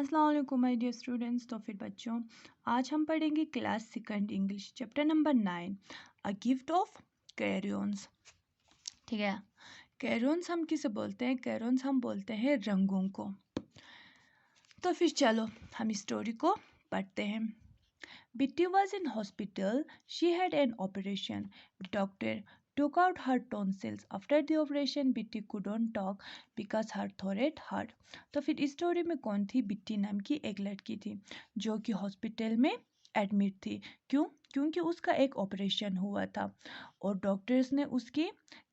अस्सलाम वालेकुम my dear students. तो फिर बच्चों, आज हम पढ़ेंगे class second English chapter number 9, a gift of crayons. ठीक है, कैरियंस हम किसे बोलते हैं? कैरियंस हम बोलते हैं रंगों को। तो फिर चलो हम इस स्टोरी को पढ़ते हैं। Bitty was in hospital. She had an operation. The doctor took out her tonsils. After the operation, Bitty couldn't talk because her throat hurt. तो फिर इस स्टोरी में कौन थी? बिट्टी नाम की एक लड़की थी जो कि हॉस्पिटल में एडमिट थी। क्यों? क्योंकि उसका एक ऑपरेशन हुआ था और डॉक्टर्स ने उसके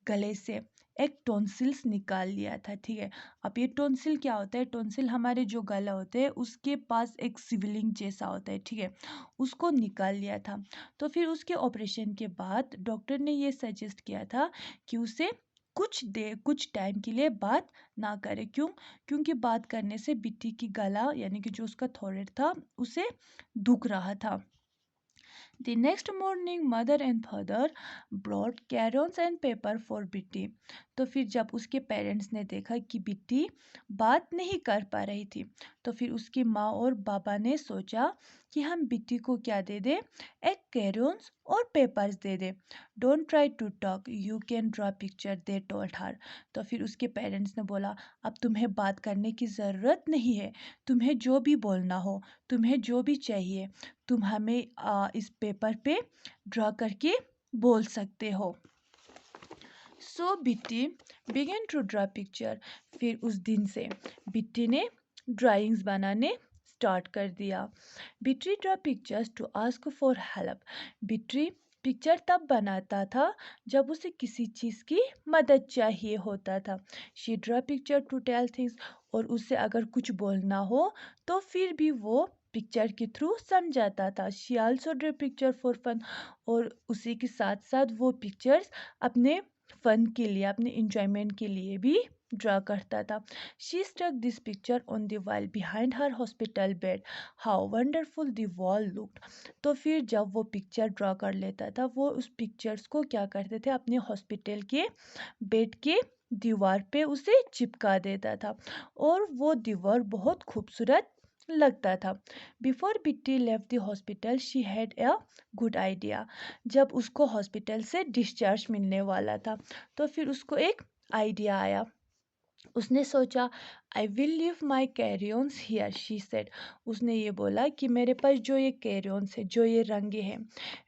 गले से एक टॉन्सिल्स निकाल लिया था। ठीक है, अब ये टॉन्सिल क्या होता है? टॉन्सिल हमारे जो गला होते हैं उसके पास एक सिवलिंग जैसा होता है। ठीक है, उसको निकाल लिया था। तो फिर उसके ऑपरेशन के बाद डॉक्टर ने ये सजेस्ट किया था कि उसे कुछ टाइम के लिए बात ना करे। क्यों? क्योंकि बात करने से बिट्टी की गला यानी कि जो उसका थ्रोट था उसे दुख रहा था। The next morning, mother and father brought crayons and paper for बिट्टी। तो फिर जब उसके पेरेंट्स ने देखा कि बिट्टी बात नहीं कर पा रही थी, तो फिर उसकी माँ और पापा ने सोचा कि हम बिट्टी को क्या दे दे? एक crayons और पेपर्स दे दे। Don't try to talk, you can draw picture, they told her. तो फिर उसके पेरेंट्स ने बोला, अब तुम्हें बात करने की ज़रूरत नहीं है, तुम्हें जो भी बोलना हो, तुम्हें जो भी चाहिए, तुम हमें इस पेपर पे ड्रॉ करके बोल सकते हो। सो बिट्टी बिगेन टू ड्रॉ पिक्चर। फिर उस दिन से बिट्टी ने ड्राइंग्स बनाने स्टार्ट कर दिया। Bitty draw pictures to ask for help. Bitty picture तब बनाता था जब उसे किसी चीज़ की मदद चाहिए होता था। She draw picture to tell things, और उससे अगर कुछ बोलना हो तो फिर भी वो पिक्चर के थ्रू समझाता था। She also draw picture for fun, और उसी के साथ साथ वो पिक्चर्स अपने फन के लिए, अपने इंजॉयमेंट के लिए भी ड्रा करता था। She stuck this picture on the wall behind her hospital bed. How wonderful the wall looked. तो फिर जब वो पिक्चर ड्रा कर लेता था, वो उस पिक्चर्स को क्या करते थे? अपने हॉस्पिटल के बेड के दीवार पे उसे चिपका देता था और वो दीवार बहुत खूबसूरत लगता था। Before Bitti left the hospital she had a good idea. जब उसको हॉस्पिटल से डिस्चार्ज मिलने वाला था, तो फिर उसको एक आइडिया आया। उसने सोचा, I will leave my crayons here, she said. उसने ये बोला कि मेरे पास जो ये कैरियंस है, जो ये रंगे हैं,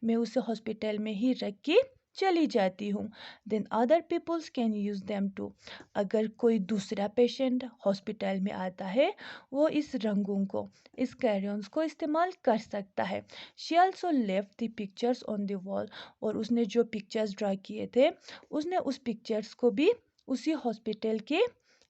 मैं उसे हॉस्पिटल में ही रख के चली जाती हूँ। Then other peoples can use them too. अगर कोई दूसरा पेशेंट हॉस्पिटल में आता है, वो इस रंगों को, इस कैरियंस को इस्तेमाल कर सकता है। She also left the pictures on the wall, और उसने जो पिक्चर्स ड्रा किए थे, उसने उस पिक्चर्स को भी उसी हॉस्पिटल के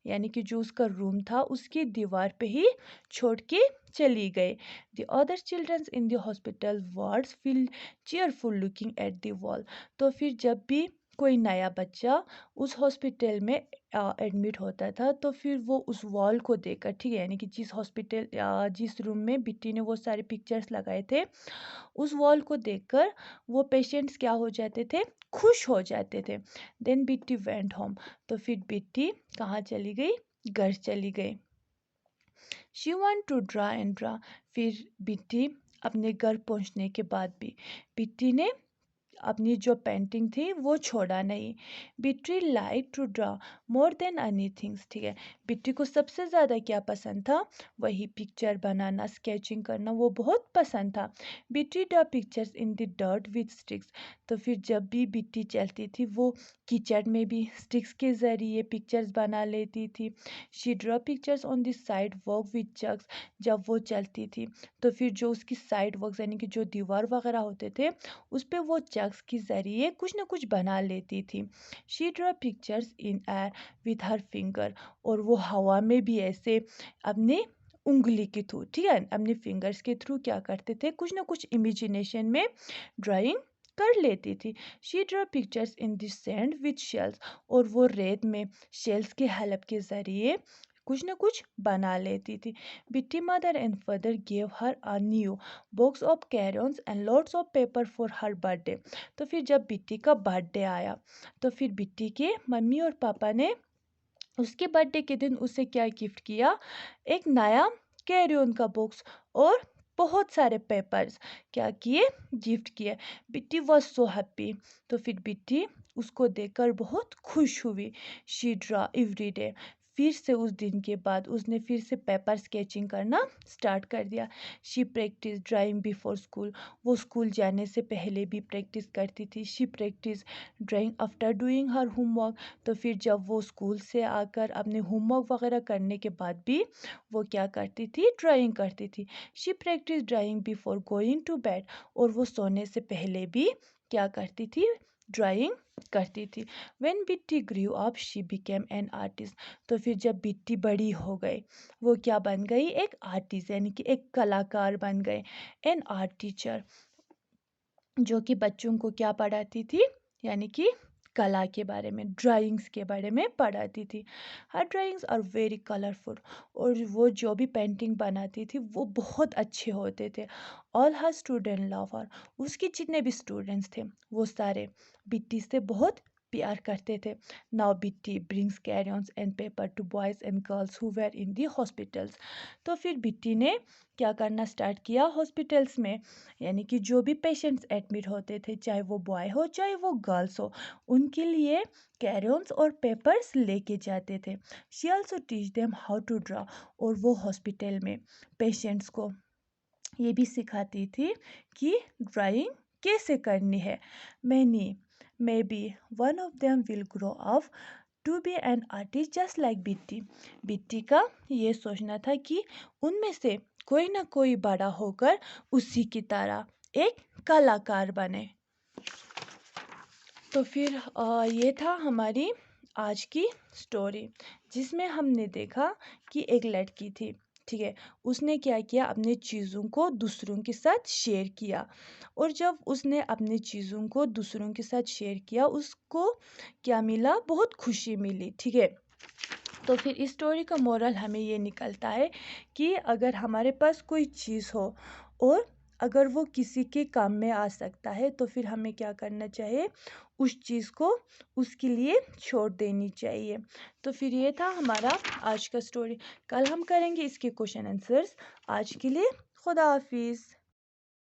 यानी कि जो उसका रूम था उसकी दीवार पे ही छोड़ के चली गई। The other childrens in the hospital wards feel cheerful looking at the wall. तो फिर जब भी कोई नया बच्चा उस हॉस्पिटल में एडमिट होता था, तो फिर वो उस वॉल को देखकर, ठीक है, यानी कि जिस रूम में बिट्टी ने वो सारे पिक्चर्स लगाए थे, उस वॉल को देखकर वो पेशेंट्स क्या हो जाते थे? खुश हो जाते थे। Then Bitti went home. तो फिर बिट्टी कहाँ चली गई? घर चली गई। She want to draw and draw. फिर बिट्टी अपने घर पहुंचने के बाद भी बिट्टी ने अपनी जो पेंटिंग थी वो छोड़ा नहीं। Bitty like to draw more than any things. ठीक है, बिट्टी को सबसे ज़्यादा क्या पसंद था? वही पिक्चर बनाना, स्केचिंग करना, वो बहुत पसंद था। Bitty draw pictures in the dirt with sticks. तो फिर जब भी बिट्टी चलती थी, वो कीचड़ में भी स्टिक्स के ज़रिए पिक्चर्स बना लेती थी। She draw pictures on the sidewalk with chalks. जब वो चलती थी, तो फिर जो उसकी साइड वर्क यानी कि जो दीवार वगैरह होते थे, उस पे वो चक्स के ज़रिए कुछ ना कुछ बना लेती थी। She draw pictures in air with her finger. और वो हवा में भी ऐसे अपने उंगली के थ्रू, ठीक है, अपने फिंगर्स के थ्रू क्या करते थे? कुछ ना कुछ इमेजिनेशन में ड्राइंग कर लेती थी। She draw pictures in this sand with shells. और वो रेत में शेल्स की हेल्प के ज़रिए कुछ ना कुछ बना लेती थी। Bitty mother and father gave her a new box of crayons and lots of paper for her birthday. तो फिर जब बिट्टी का बर्थडे आया, तो फिर बिट्टी के मम्मी और पापा ने उसके बर्थडे के दिन उसे क्या गिफ्ट किया? एक नया कैरी ऑन का बुक्स और बहुत सारे पेपर्स क्या किए, गिफ्ट किए। बिट्टी वॉज सो हैप्पी। तो फिर बिट्टी उसको देखकर बहुत खुश हुई। She draw every day. फिर से उस दिन के बाद उसने फिर से पेपर स्केचिंग करना स्टार्ट कर दिया। She practice drawing before school. वो स्कूल जाने से पहले भी प्रैक्टिस करती थी। She practice drawing after doing her homework. तो फिर जब वो स्कूल से आकर अपने होमवर्क वगैरह करने के बाद भी वो क्या करती थी, ड्राइंग करती थी। She practice drawing before going to bed. और वो सोने से पहले भी क्या करती थी, ड्राइंग करती थी। When Bitti grew up she became an artist. तो फिर जब बिट्टी बड़ी हो गई वो क्या बन गई, एक आर्टिस्ट यानी कि एक कलाकार बन गए। एन आर्ट टीचर, जो कि बच्चों को क्या पढ़ाती थी, यानी कि कला के बारे में, ड्राइंग्स के बारे में पढ़ाती थी। हर ड्राइंग्स आर वेरी कलरफुल। और वो जो भी पेंटिंग बनाती थी वो बहुत अच्छे होते थे। ऑल हर स्टूडेंट लव हर। उसके जितने भी स्टूडेंट्स थे वो सारे बिट्टी से बहुत प्यार करते थे। Now Bitty brings crayons and paper to boys and girls who were in the hospitals. तो फिर बिट्टी ने क्या करना स्टार्ट किया, हॉस्पिटल्स में यानी कि जो भी पेशेंट्स एडमिट होते थे, चाहे वो बॉय हो चाहे वो गर्ल्स हो, उनके लिए कैरियंस और पेपर्स लेके जाते थे। She also teach them how to draw. और वो हॉस्पिटल में पेशेंट्स को ये भी सिखाती थी कि ड्राइंग कैसे करनी है। Many may be one of them will grow up to be an artist just like Bitty. Bitty का ये सोचना था कि उनमें से कोई ना कोई बड़ा होकर उसी की तरह एक कलाकार बने। तो फिर ये था हमारी आज की स्टोरी, जिसमें हमने देखा कि एक लड़की थी, ठीक है, उसने क्या किया, अपने चीज़ों को दूसरों के साथ शेयर किया। और जब उसने अपने चीज़ों को दूसरों के साथ शेयर किया उसको क्या मिला, बहुत खुशी मिली, ठीक है। तो फिर इस स्टोरी का मोरल हमें ये निकलता है कि अगर हमारे पास कोई चीज़ हो और अगर वो किसी के काम में आ सकता है तो फिर हमें क्या करना चाहिए, उस चीज़ को उसके लिए छोड़ देनी चाहिए। तो फिर ये था हमारा आज का स्टोरी। कल हम करेंगे इसके क्वेश्चन आंसर्स। आज के लिए खुदा हाफिज़।